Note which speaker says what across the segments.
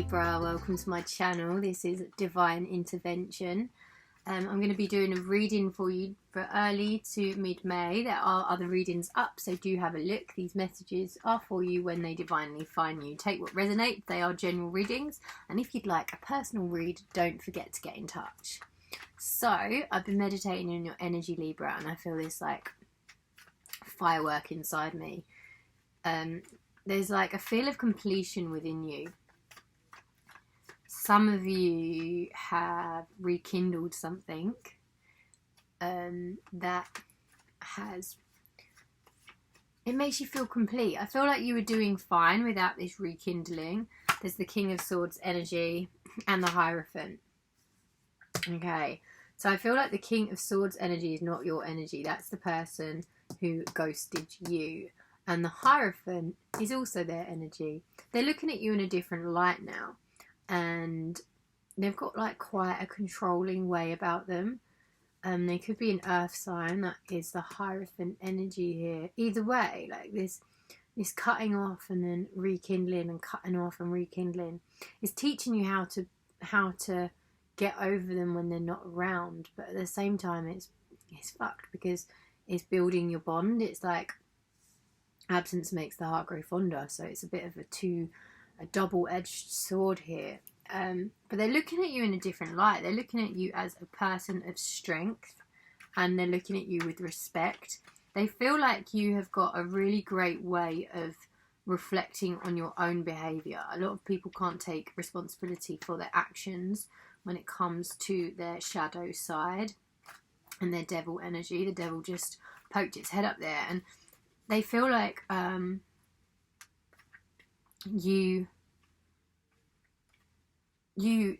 Speaker 1: Libra, welcome to my channel. This is Divine Intervention. I'm going to be doing a reading for you for early to mid-May. There are other readings up, so do have a look. These messages are for you when they divinely find you. Take what resonates. They are general readings, and if you'd like a personal read, don't forget to get in touch. So I've been meditating on your energy, Libra, and I feel this like firework inside me. There's like a feel of completion within you. Some of you have rekindled something that it makes you feel complete. I feel like you were doing fine without this rekindling. There's the King of Swords energy and the Hierophant. Okay, so I feel like the King of Swords energy is not your energy. That's the person who ghosted you. And the Hierophant is also their energy. They're looking at you in a different light now. And they've got like quite a controlling way about them. They could be an earth sign. That is the Hierophant energy here. Either way, like this cutting off and then rekindling and cutting off and rekindling is teaching you how to get over them when they're not around. But at the same time, it's fucked because it's building your bond. It's like absence makes the heart grow fonder. So it's a bit of a double-edged sword here. But they're looking at you in a different light. They're looking at you as a person of strength, and they're looking at you with respect. They feel like you have got a really great way of reflecting on your own behaviour. A lot of people can't take responsibility for their actions when it comes to their shadow side and their devil energy. The devil just poked its head up there, and they feel like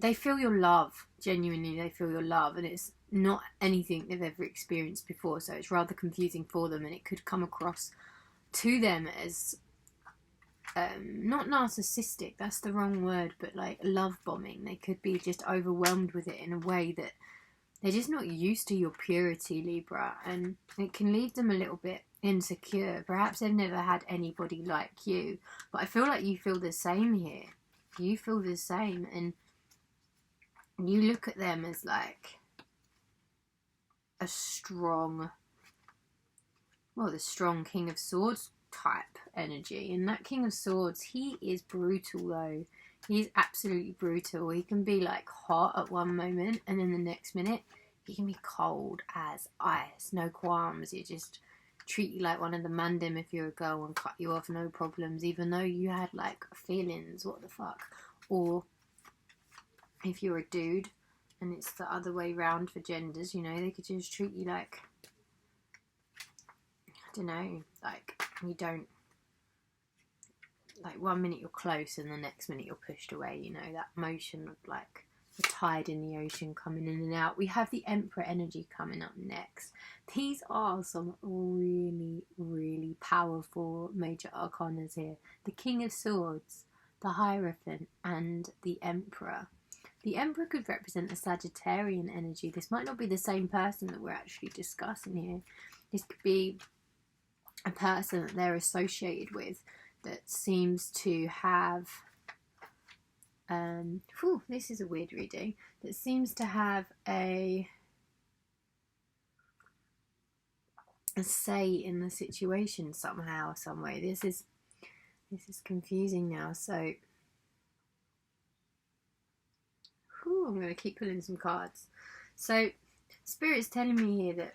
Speaker 1: they feel your love. Genuinely, they feel your love, and it's not anything they've ever experienced before, so it's rather confusing for them, and it could come across to them as not narcissistic, that's the wrong word, but like love bombing. They could be just overwhelmed with it in a way that they're just not used to your purity, Libra, and it can leave them a little bit insecure. Perhaps they've never had anybody like you, but I feel like you feel the same here. You feel the same, and you look at them as like a strong, well, the strong King of Swords type energy. And that King of Swords, he is brutal though. He's absolutely brutal. He can be like hot at one moment, and then the next minute he can be cold as ice, no qualms. He just treat you like one of the mandem if you're a girl and cut you off, no problems, even though you had like feelings, what the fuck. Or if you're a dude and it's the other way round for genders, you know, they could just treat you like, I don't know, like you don't, like one minute you're close and the next minute you're pushed away, you know, that motion of like the tide in the ocean coming in and out. We have the Emperor energy coming up next. These are some really, really powerful major arcanas here. The King of Swords, the Hierophant, and the Emperor. The Emperor could represent a Sagittarian energy. This might not be the same person that we're actually discussing here. This could be a person that they're associated with that seems to have this is a weird reading, that seems to have a say in the situation somehow, some way. This is confusing now. So I'm going to keep pulling some cards. So Spirit's telling me here that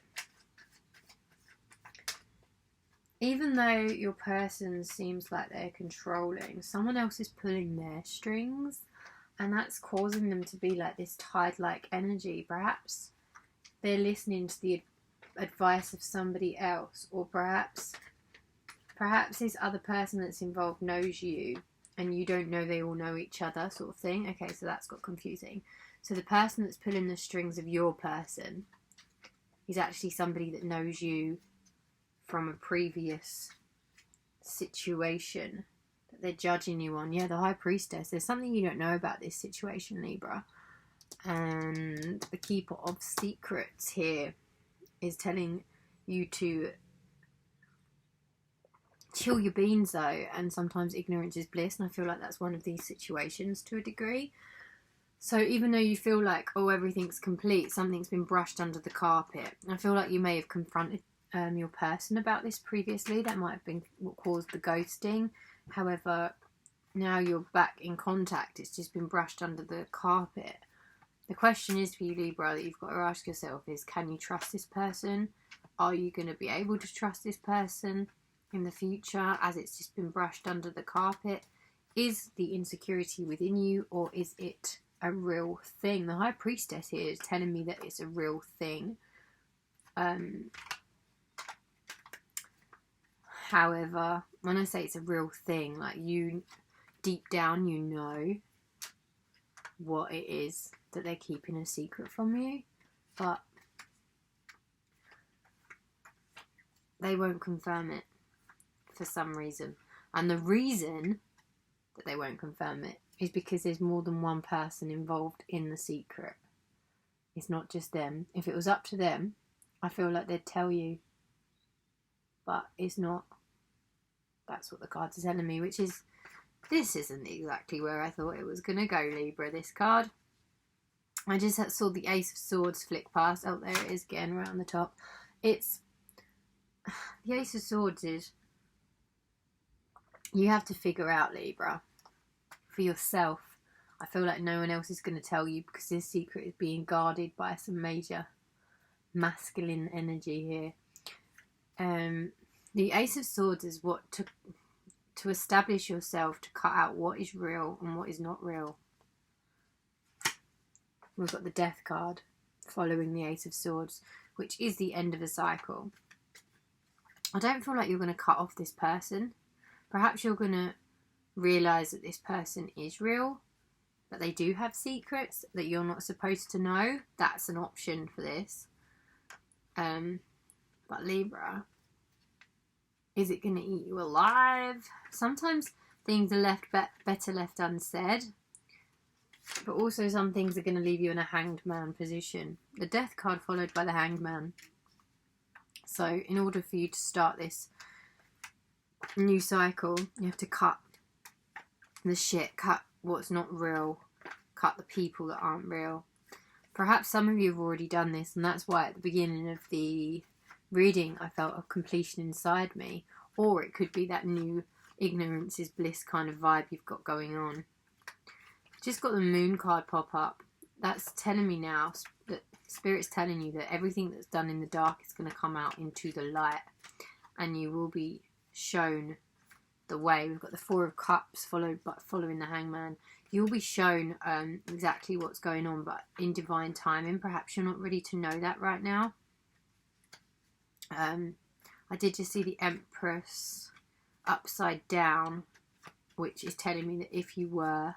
Speaker 1: even though your person seems like they're controlling, someone else is pulling their strings, and that's causing them to be like this tide-like energy. Perhaps they're listening to the advice of somebody else, or perhaps this other person that's involved knows you and you don't know they all know each other, sort of thing. Okay, so that's got confusing. So the person that's pulling the strings of your person is actually somebody that knows you from a previous situation that they're judging you on. Yeah, the High Priestess. There's something you don't know about this situation, Libra. And the Keeper of Secrets here is telling you to chill your beans though, and sometimes ignorance is bliss, and I feel like that's one of these situations to a degree. So even though you feel like, oh, everything's complete, something's been brushed under the carpet, I feel like you may have confronted your person about this previously. That might have been what caused the ghosting. However, now you're back in contact, it's just been brushed under the carpet. The question is for you, Libra, that you've got to ask yourself is, can you trust this person? Are you going to be able to trust this person in the future, as it's just been brushed under the carpet? Is the insecurity within you, or is it a real thing? The High Priestess here is telling me that it's a real thing. However, when I say it's a real thing, like, you, deep down, you know what it is that they're keeping a secret from you, but they won't confirm it for some reason. And the reason that they won't confirm it is because there's more than one person involved in the secret. It's not just them. If it was up to them, I feel like they'd tell you, but it's not. That's what the cards are telling me, which is, this isn't exactly where I thought it was going to go, Libra, this card. I just saw the Ace of Swords flick past. Oh, there it is again, right on the top. It's, the Ace of Swords is, you have to figure out, Libra, for yourself. I feel like no one else is going to tell you, because this secret is being guarded by some major masculine energy here. The Ace of Swords is what to establish yourself, to cut out what is real and what is not real. We've got the Death card following the Ace of Swords, which is the end of a cycle. I don't feel like you're going to cut off this person. Perhaps you're going to realise that this person is real, that they do have secrets that you're not supposed to know. That's an option for this. But Libra, is it going to eat you alive? Sometimes things are better left unsaid. But also some things are going to leave you in a Hanged Man position. The Death card followed by the Hanged Man. So in order for you to start this new cycle, you have to cut the shit, cut what's not real, cut the people that aren't real. Perhaps some of you have already done this, and that's why at the beginning of the reading I felt a completion inside me. Or it could be that new ignorance is bliss kind of vibe you've got going on. Just got the Moon card pop up. That's telling me now that Spirit's telling you that everything that's done in the dark is going to come out into the light, and you will be shown the way. We've got the Four of Cups following the Hangman. You'll be shown exactly what's going on, but in divine timing. Perhaps you're not ready to know that right now. I did just see the Empress upside down, which is telling me that if you were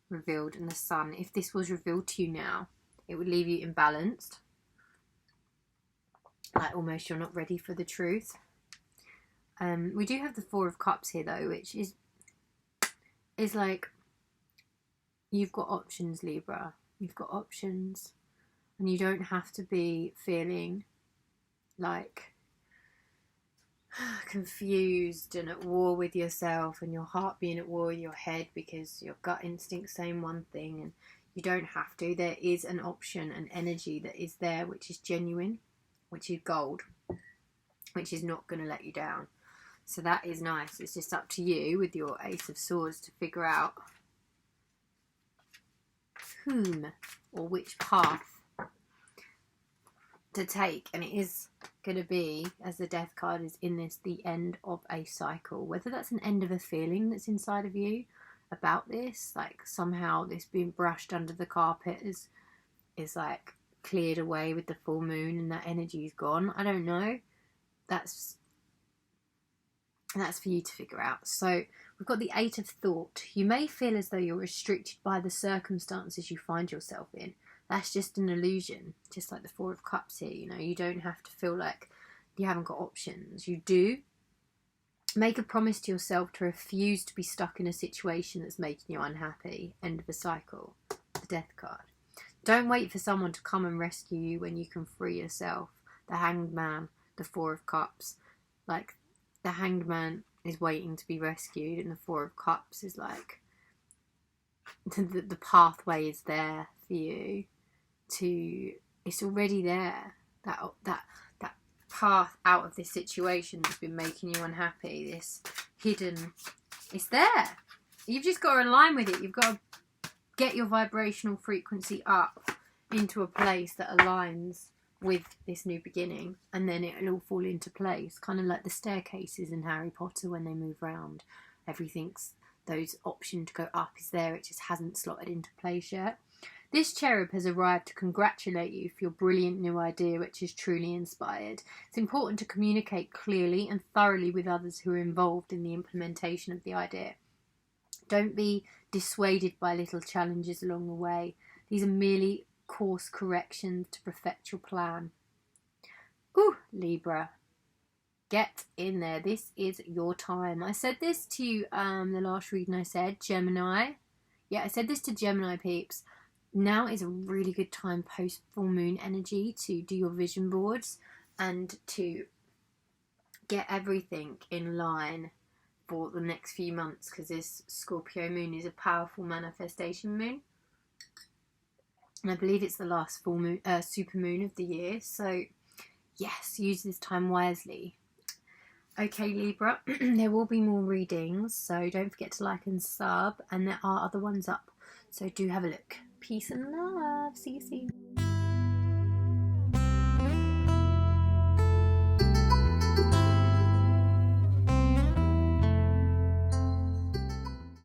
Speaker 1: revealed, and the Sun, if this was revealed to you now, it would leave you imbalanced. Like almost you're not ready for the truth. We do have the Four of Cups here though, which is like, you've got options, Libra. You've got options, and you don't have to be feeling like confused and at war with yourself, and your heart being at war with your head because your gut instinct's saying one thing, and you don't have to. There is an option, an energy that is there, which is genuine, which is gold, which is not going to let you down. So that is nice. It's just up to you with your Ace of Swords to figure out whom or which path to take. And it is going to be, as the Death card is in this, the end of a cycle. Whether that's an end of a feeling that's inside of you about this, like somehow this being brushed under the carpet is like cleared away with the full moon and that energy is gone. I don't know. That's for you to figure out. So we've got the Eight of Thought. You may feel as though you're restricted by the circumstances you find yourself in. That's just an illusion, just like the Four of Cups here. You know, you don't have to feel like you haven't got options. You do. Make a promise to yourself to refuse to be stuck in a situation that's making you unhappy. End of a cycle. The Death card. Don't wait for someone to come and rescue you when you can free yourself. The Hanged Man, the Four of Cups. Like, the Hanged Man is waiting to be rescued, and the Four of Cups is like the pathway is there for you to, it's already there, that path out of this situation that's been making you unhappy, this hidden, it's there. You've just got to align with it. You've got to get your vibrational frequency up into a place that aligns with this new beginning, and then it'll all fall into place, kind of like the staircases in Harry Potter when they move around. Everything's, those option to go up is there, it just hasn't slotted into place yet. This cherub has arrived to congratulate you for your brilliant new idea, which is truly inspired. It's important to communicate clearly and thoroughly with others who are involved in the implementation of the idea. Don't be dissuaded by little challenges along the way. These are merely course corrections to perfect your plan. Ooh, Libra, get in there. This is your time. I said this to you, the last reading I said, Gemini. Yeah, I said this to Gemini peeps. Now is a really good time post full moon energy to do your vision boards and to get everything in line for the next few months, because this Scorpio moon is a powerful manifestation moon. And I believe it's the last full moon, super moon of the year. So, yes, use this time wisely. Okay, Libra, there will be more readings, so don't forget to like and sub. And there are other ones up, so do have a look. Peace and love. See you soon.